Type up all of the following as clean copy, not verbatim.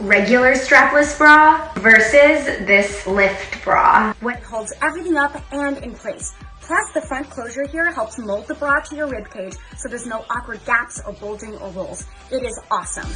regular strapless bra versus this lift bra. What holds everything up and in place. Plus, the front closure here helps mold the bra to your rib cage so there's no awkward gaps or bulging or rolls. It is awesome.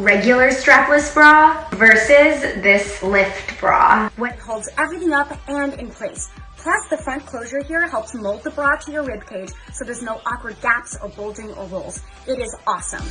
Regular strapless bra versus this lift bra. What holds everything up and in place. Plus, the front closure here helps mold the bra to your rib cage so there's no awkward gaps or bulging or rolls. It is awesome.